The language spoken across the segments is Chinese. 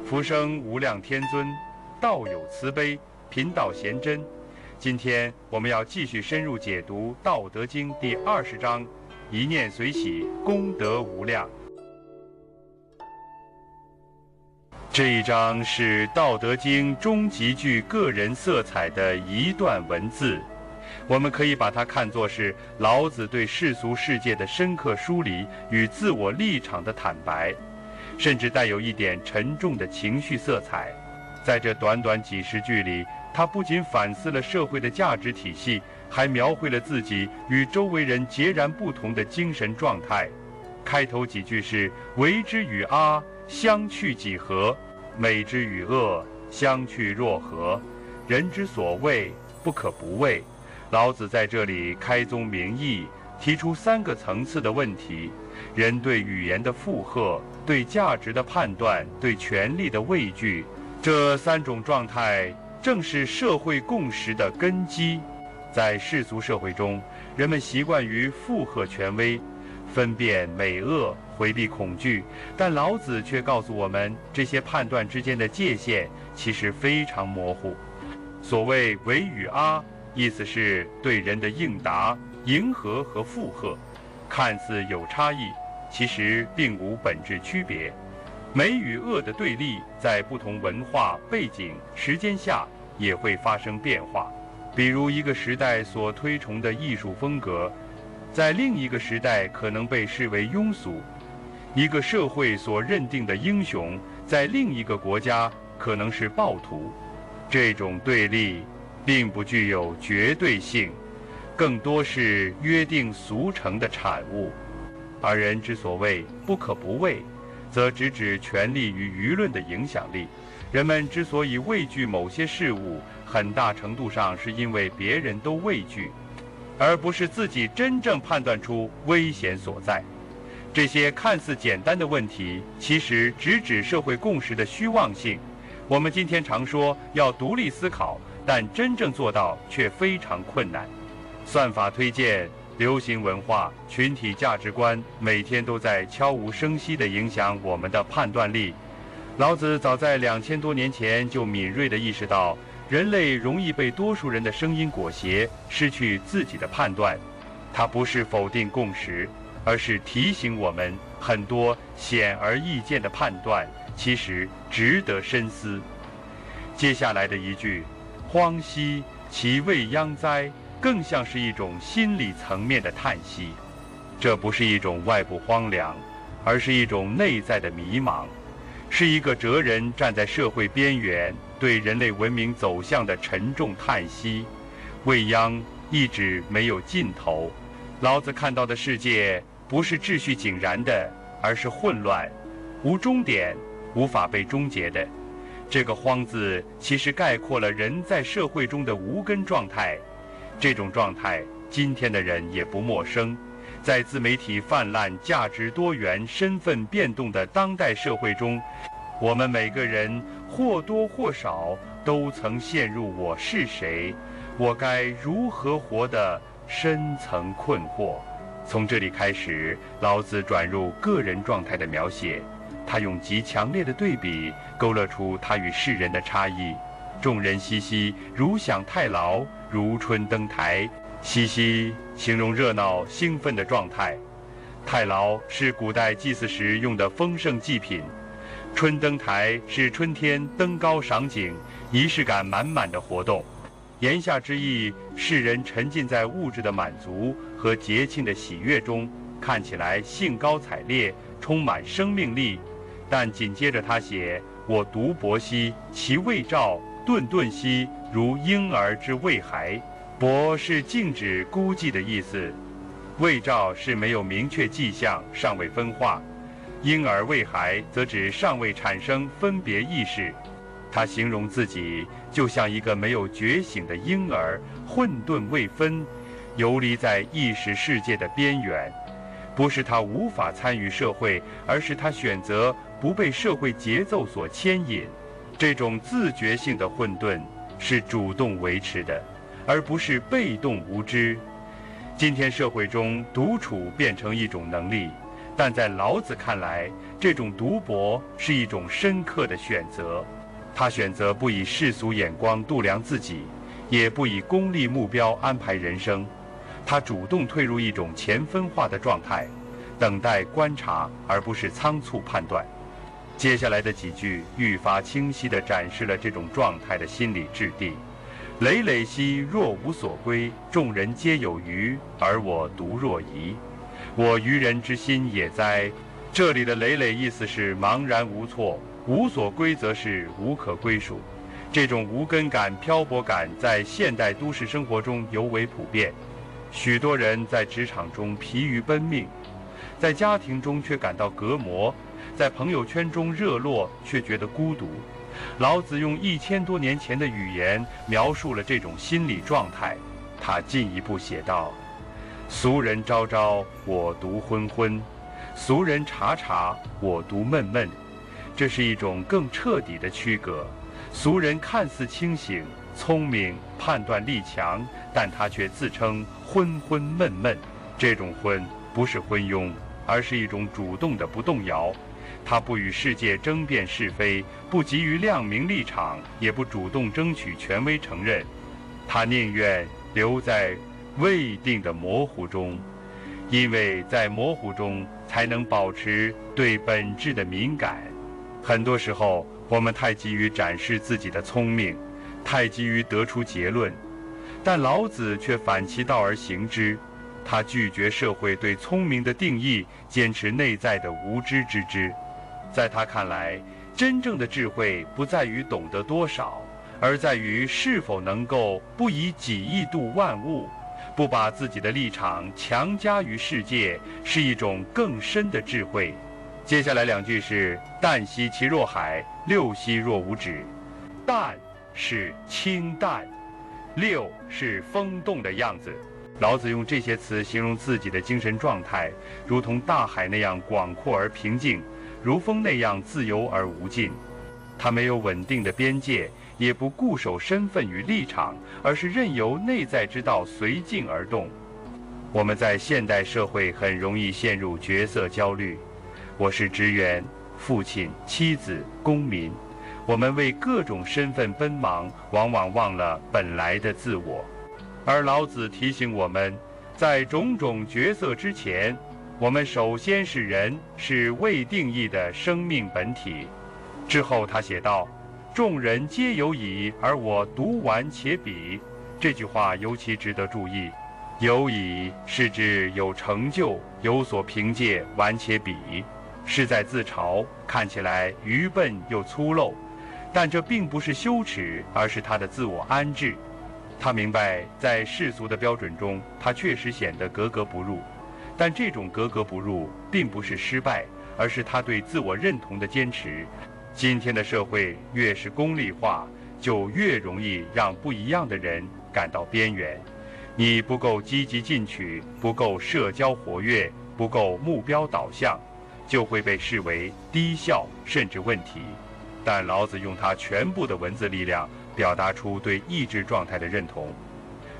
福生无量天尊，道有慈悲，贫道贤真。今天我们要继续深入解读《道德经》第20章，一念随喜，功德无量。这一章是《道德经》中极具个人色彩的一段文字，我们可以把它看作是老子对世俗世界的深刻梳理与自我立场的坦白，甚至带有一点沉重的情绪色彩。在这短短几十句里，他不仅反思了社会的价值体系，还描绘了自己与周围人截然不同的精神状态。开头几句是为之与阿，相去几何？美之与恶，相去若何？人之所畏，不可不畏。老子在这里开宗明义，提出3个层次的问题：人对语言的负荷，对价值的判断，对权力的畏惧。这3种状态正是社会共识的根基。在世俗社会中，人们习惯于附和权威，分辨美恶，回避恐惧，但老子却告诉我们，这些判断之间的界限其实非常模糊。所谓为与阿，意思是对人的应答、迎合和附和，看似有差异，其实并无本质区别。美与恶的对立，在不同文化背景、时间下也会发生变化。比如一个时代所推崇的艺术风格，在另一个时代可能被视为庸俗；一个社会所认定的英雄，在另一个国家可能是暴徒。这种对立并不具有绝对性，更多是约定俗成的产物。而人之所谓不可不畏，则直指权力与舆论的影响力。人们之所以畏惧某些事物，很大程度上是因为别人都畏惧，而不是自己真正判断出危险所在。这些看似简单的问题，其实直指社会共识的虚妄性。我们今天常说要独立思考，但真正做到却非常困难。算法推荐、流行文化、群体价值观，每天都在悄无声息地影响我们的判断力。老子早在2000多年前就敏锐地意识到，人类容易被多数人的声音裹挟，失去自己的判断。他不是否定共识，而是提醒我们，很多显而易见的判断其实值得深思。接下来的一句“荒兮其未央哉”，更像是一种心理层面的叹息。这不是一种外部荒凉，而是一种内在的迷茫，是一个哲人站在社会边缘，对人类文明走向的沉重叹息。未央一直没有尽头。老子看到的世界不是秩序井然的，而是混乱，无终点，无法被终结的。这个荒字其实概括了人在社会中的无根状态。这种状态，今天的人也不陌生。在自媒体泛滥、价值多元、身份变动的当代社会中，我们每个人或多或少都曾陷入我是谁，我该如何活的深层困惑。从这里开始，老子转入个人状态的描写，他用极强烈的对比勾勒出他与世人的差异。众人熙熙，如享太牢，如春登台。熙熙形容热闹兴奋的状态，太牢是古代祭祀时用的丰盛祭品，春登台是春天登高赏景，仪式感满满的活动。言下之意，世人沉浸在物质的满足和节庆的喜悦中，看起来兴高采烈，充满生命力。但紧接着他写：“我独泊兮，其未兆；顿顿兮，如婴儿之未孩。”泊是静止孤寂的意思，未兆是没有明确迹象，尚未分化，婴儿未孩则指尚未产生分别意识。他形容自己就像一个没有觉醒的婴儿，混沌未分，游离在意识世界的边缘。不是他无法参与社会，而是他选择不被社会节奏所牵引。这种自觉性的混沌是主动维持的，而不是被动无知。今天社会中，独处变成一种能力，但在老子看来，这种独博是一种深刻的选择。他选择不以世俗眼光度量自己，也不以功利目标安排人生。他主动退入一种前分化的状态，等待观察，而不是仓促判断。接下来的几句愈发清晰地展示了这种状态的心理质地。累累兮若无所归，众人皆有余，而我独若遗。我愚人之心也哉。这里的累累意思是茫然无措，无所归则是无可归属。这种无根感、漂泊感在现代都市生活中尤为普遍。许多人在职场中疲于奔命，在家庭中却感到隔膜，在朋友圈中热络却觉得孤独。老子用1000多年前的语言描述了这种心理状态。他进一步写道：俗人昭昭，我独昏昏；俗人察察，我独闷闷。这是一种更彻底的区隔。俗人看似清醒、聪明、判断力强，但他却自称昏昏闷闷。这种昏不是昏庸，而是一种主动的不动摇。他不与世界争辩是非，不急于亮明立场，也不主动争取权威承认。他宁愿留在未定的模糊中，因为在模糊中才能保持对本质的敏感。很多时候，我们太急于展示自己的聪明，太急于得出结论，但老子却反其道而行之。他拒绝社会对聪明的定义，坚持内在的无知之知。在他看来，真正的智慧不在于懂得多少，而在于是否能够不以己意度万物，不把自己的立场强加于世界，是一种更深的智慧。接下来2句是：淡兮其若海，六兮若无止。淡是清淡，六是风动的样子。老子用这些词形容自己的精神状态，如同大海那样广阔而平静，如风那样自由而无尽。他没有稳定的边界，也不固守身份与立场，而是任由内在之道随境而动。我们在现代社会很容易陷入角色焦虑。我是职员、父亲、妻子、公民，我们为各种身份奔忙，往往忘了本来的自我。而老子提醒我们，在种种角色之前，我们首先是人，是未定义的生命本体。之后他写道：众人皆有矣，而我独完且鄙。这句话尤其值得注意。有矣是指有成就，有所凭借，完且鄙，是在自嘲，看起来愚笨又粗陋，但这并不是羞耻，而是他的自我安置。他明白，在世俗的标准中，他确实显得格格不入，但这种格格不入并不是失败，而是他对自我认同的坚持。今天的社会越是功利化，就越容易让不一样的人感到边缘。你不够积极进取，不够社交活跃，不够目标导向，就会被视为低效甚至问题。但老子用他全部的文字力量表达出对意志状态的认同。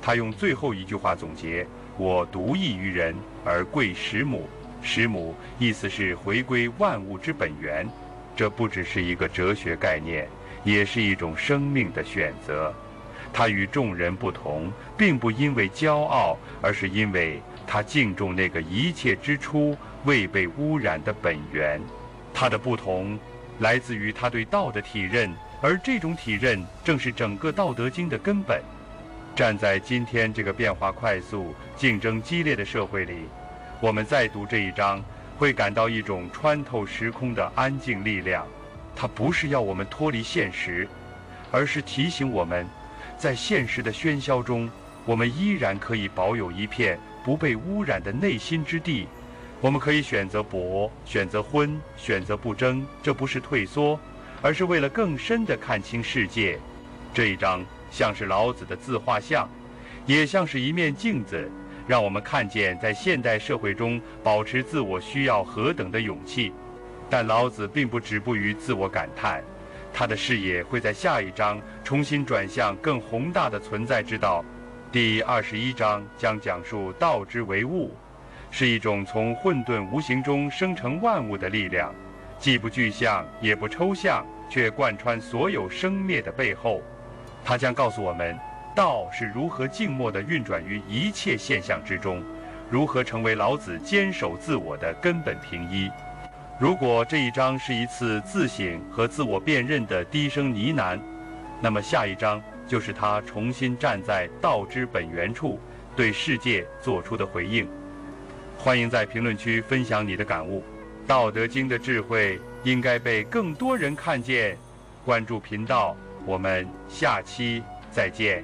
他用最后一句话总结：我独异于人，而贵十母。十母意思是回归万物之本源。这不只是一个哲学概念，也是一种生命的选择。他与众人不同，并不因为骄傲，而是因为他敬重那个一切之初未被污染的本源。他的不同来自于他对道的体认，而这种体认正是整个《道德经》的根本。站在今天这个变化快速、竞争激烈的社会里，我们再读这一章，会感到一种穿透时空的安静力量。它不是要我们脱离现实，而是提醒我们，在现实的喧嚣中，我们依然可以保有一片不被污染的内心之地。我们可以选择博，选择昏，选择不争，这不是退缩，而是为了更深地看清世界。这一章像是老子的自画像，也像是一面镜子，让我们看见在现代社会中保持自我需要何等的勇气。但老子并不止步于自我感叹，他的视野会在下一章重新转向更宏大的存在之道。第21章将讲述道之为物，是一种从混沌无形中生成万物的力量，既不具象也不抽象，却贯穿所有生灭的背后。它将告诉我们，道是如何静默地运转于一切现象之中，如何成为老子坚守自我的根本凭依。如果这一章是一次自省和自我辨认的低声呢喃，那么下一章就是他重新站在道之本源处，对世界做出的回应。欢迎在评论区分享你的感悟。道德经的智慧应该被更多人看见。关注频道，我们下期再见。